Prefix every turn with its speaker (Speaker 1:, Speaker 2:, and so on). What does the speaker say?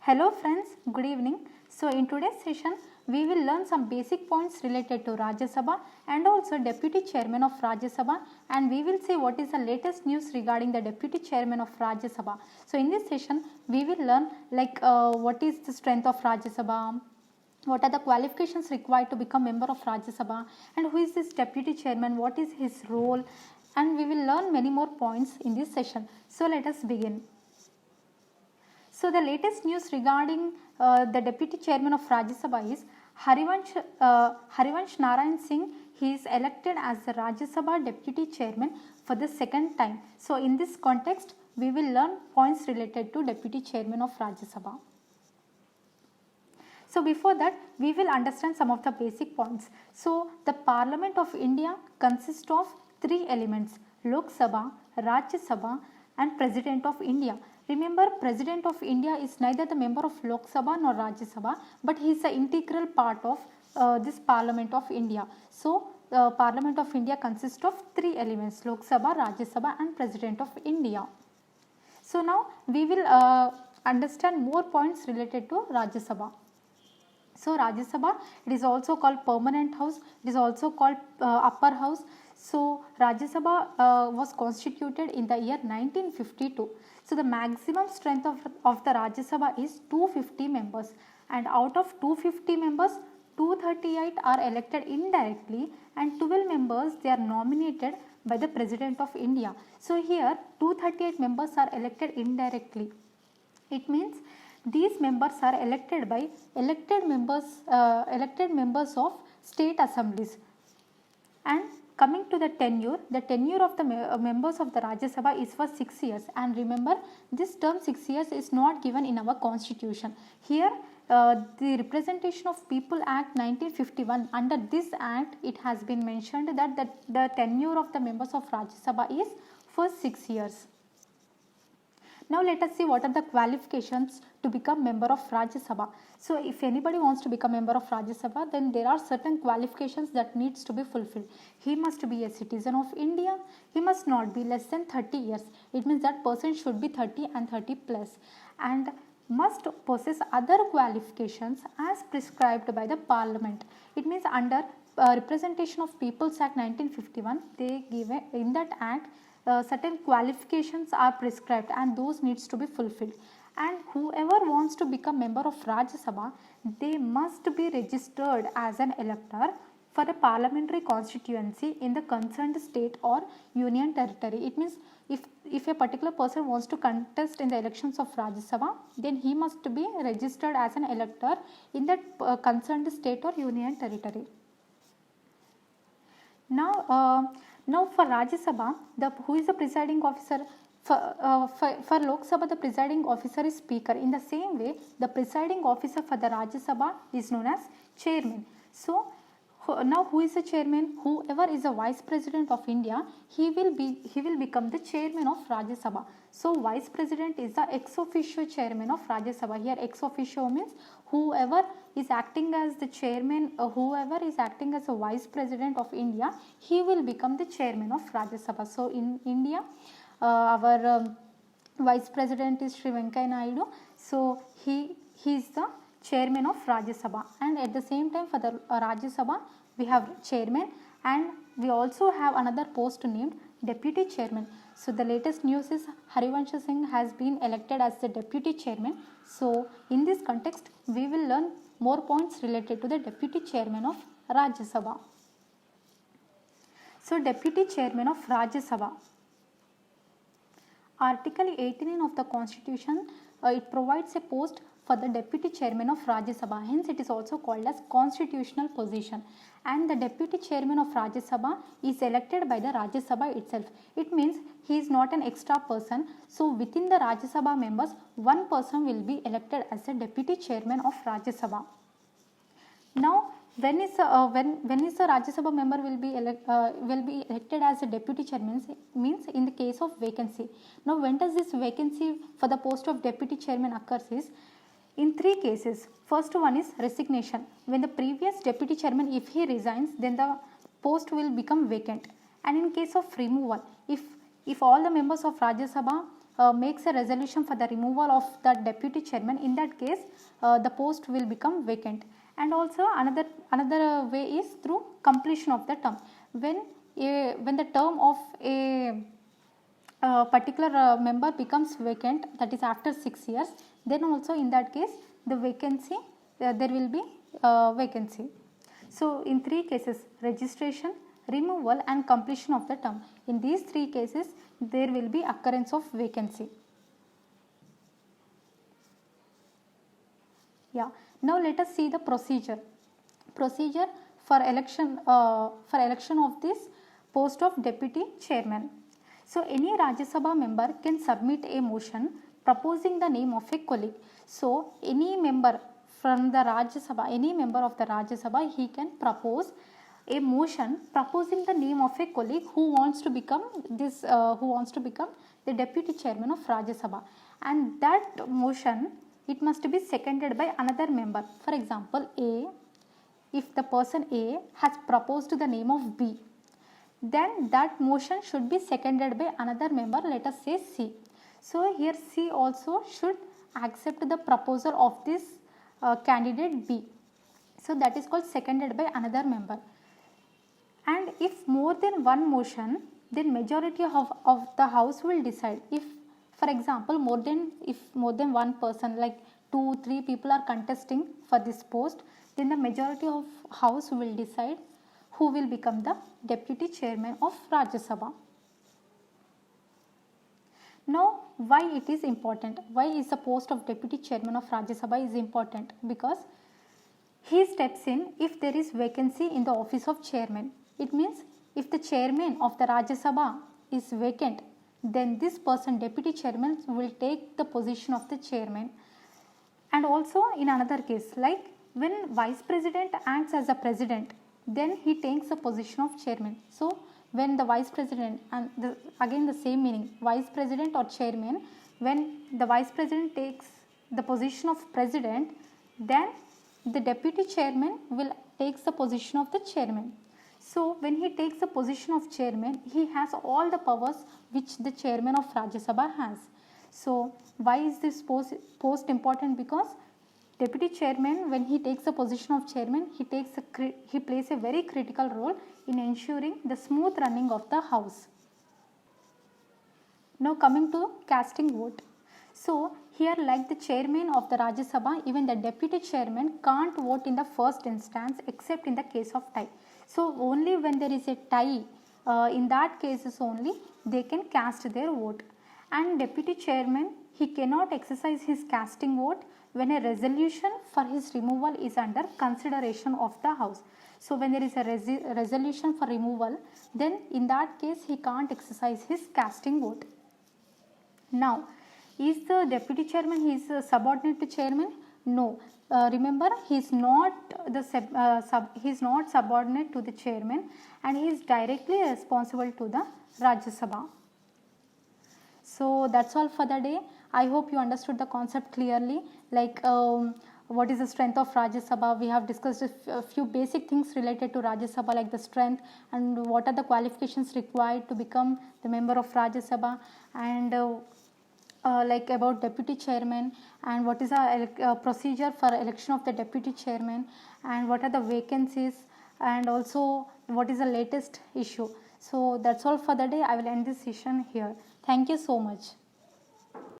Speaker 1: Hello friends, good evening. So in today's session, we will learn some basic points related to Rajya Sabha and also Deputy Chairman of Rajya Sabha, and we will see what is the latest news regarding the Deputy Chairman of Rajya Sabha. So in this session, we will learn what is the strength of Rajya Sabha, what are the qualifications required to become member of Rajya Sabha, and who is this Deputy Chairman, what is his role, and we will learn many more points in this session. So let us begin. So the latest news regarding the Deputy Chairman of Rajya Sabha is Harivansh Narayan Singh. He is elected as the Rajya Sabha Deputy Chairman for the second time. So in this context, we will learn points related to Deputy Chairman of Rajya Sabha. So before that, we will understand some of the basic points. So the Parliament of India consists of three elements: Lok Sabha, Rajya Sabha and President of India. Remember, President of India is neither the member of Lok Sabha nor Rajya Sabha, but he is an integral part of this Parliament of India. So Parliament of India consists of three elements: Lok Sabha, Rajya Sabha and President of India. So now we will understand more points related to Rajya Sabha. So Rajya Sabha, it is also called Permanent House, it is also called Upper House. So Rajya Sabha was constituted in the year 1952. So the maximum strength of the Rajya Sabha is 250 members, and out of 250 members, 238 are elected indirectly and 12 members they are nominated by the President of India. So here 238 members are elected indirectly. It means these members are elected by elected members of state assemblies. And coming to the tenure of the members of the Rajya Sabha is for 6 years, and remember, this term 6 years is not given in our constitution. Here the Representation of People Act 1951, under this act it has been mentioned that the tenure of the members of Rajya Sabha is for 6 years. Now let us see what are the qualifications to become member of Rajya Sabha. So if anybody wants to become member of Rajya Sabha, then there are certain qualifications that needs to be fulfilled. He must be a citizen of India. He must not be less than 30 years. It means that person should be 30 and 30 plus, and must possess other qualifications as prescribed by the Parliament. It means under Representation of People's Act 1951, they give in that act certain qualifications are prescribed, and those needs to be fulfilled. And whoever wants to become member of Rajya Sabha, they must be registered as an elector for a parliamentary constituency in the concerned state or union territory. It means if a particular person wants to contest in the elections of Rajya Sabha, then he must be registered as an elector in that concerned state or union territory. Now for Rajya Sabha, who is the presiding officer? For Lok Sabha, the presiding officer is Speaker. In the same way, the presiding officer for the Rajya Sabha is known as Chairman. So now who is the Chairman? Whoever is the Vice President of India, he will become the Chairman of Rajya Sabha. So Vice President is the ex officio Chairman of Rajya Sabha. Here ex officio means whoever is acting as the Chairman, whoever is acting as a Vice President of India, he will become the Chairman of Rajya Sabha. So in India, our Vice President is Sri Venkaiah Naidu. So he is the Chairman of Rajya Sabha, and at the same time for the Rajya Sabha we have Chairman, and we also have another post named Deputy Chairman. So the latest news is Harivansh Singh has been elected as the Deputy Chairman. So in this context, we will learn more points related to the Deputy Chairman of Rajya Sabha. So Deputy Chairman of Rajya Sabha. Article 89 of the Constitution, it provides a post for the Deputy Chairman of Rajya Sabha. Hence, it is also called as constitutional position. And the Deputy Chairman of Rajya Sabha is elected by the Rajya Sabha itself. It means he is not an extra person. So within the Rajya Sabha members, one person will be elected as the Deputy Chairman of Rajya Sabha. Now, when is the Rajya Sabha member will be elected as a deputy chairman? Means in the case of vacancy. Now, when does this vacancy for the post of deputy chairman occurs is in 3 cases. First one is resignation. When the previous deputy chairman, if he resigns, then the post will become vacant. And in case of removal, if all the members of Rajya Sabha makes a resolution for the removal of the deputy chairman, in that case the post will become vacant. And also another way is through completion of the term. When the term of a particular member becomes vacant, that is after 6 years, then also in that case the vacancy, there will be vacancy. So in 3 cases, registration, removal and completion of the term, in these 3 cases there will be occurrence of vacancy. Yeah. Now let us see the procedure for election of this post of deputy chairman. So any Rajya Sabha member can submit a motion proposing the name of a colleague. So any member from the Rajya Sabha, any member of the Rajya Sabha, he can propose a motion proposing the name of a colleague who wants to become the deputy chairman of Rajya Sabha, and that motion, it must be seconded by another member. For example, A, if the person A has proposed the name of B, then that motion should be seconded by another member, let us say C. So here C also should accept the proposal of this candidate B. So that is called seconded by another member. And if more than one motion, then majority of the house will decide. If for example more than one person, like 2-3 people are contesting for this post, then the majority of house will decide who will become the deputy chairman of Rajya Sabha. Now why it is important? Why is the post of deputy chairman of Rajya Sabha is important? Because he steps in if there is vacancy in the office of chairman. It means if the chairman of the Rajya Sabha is vacant, then this person, deputy chairman, will take the position of the chairman. And also in another case, like when vice president acts as a president, then he takes the position of chairman. So when the vice president, and again the same meaning, vice president or chairman, when the vice president takes the position of president, then the deputy chairman will takes the position of the chairman. So when he takes the position of chairman, he has all the powers which the chairman of Rajya Sabha has. So why is this post important? Because deputy chairman, when he takes the position of chairman, he plays a very critical role in ensuring the smooth running of the house. Now coming to casting vote. So here, like the chairman of the Rajya Sabha, even the deputy chairman can't vote in the first instance except in the case of tie. So only when there is a tie, in that cases only they can cast their vote. And deputy chairman, he cannot exercise his casting vote when a resolution for his removal is under consideration of the house. So when there is a resolution for removal, then in that case he can't exercise his casting vote. Now, is the deputy chairman, he is subordinate to chairman? No. Remember, he is not subordinate to the chairman, and he is directly responsible to the Rajya Sabha. So that's all for the day. I hope you understood the concept clearly. Like what is the strength of Rajya Sabha? We have discussed a few basic things related to Rajya Sabha, like the strength and what are the qualifications required to become the member of Rajya Sabha, and like about deputy chairman, and what is the procedure for election of the deputy chairman, and what are the vacancies, and also what is the latest issue. So that's all for the day. I will end this session here. Thank you so much.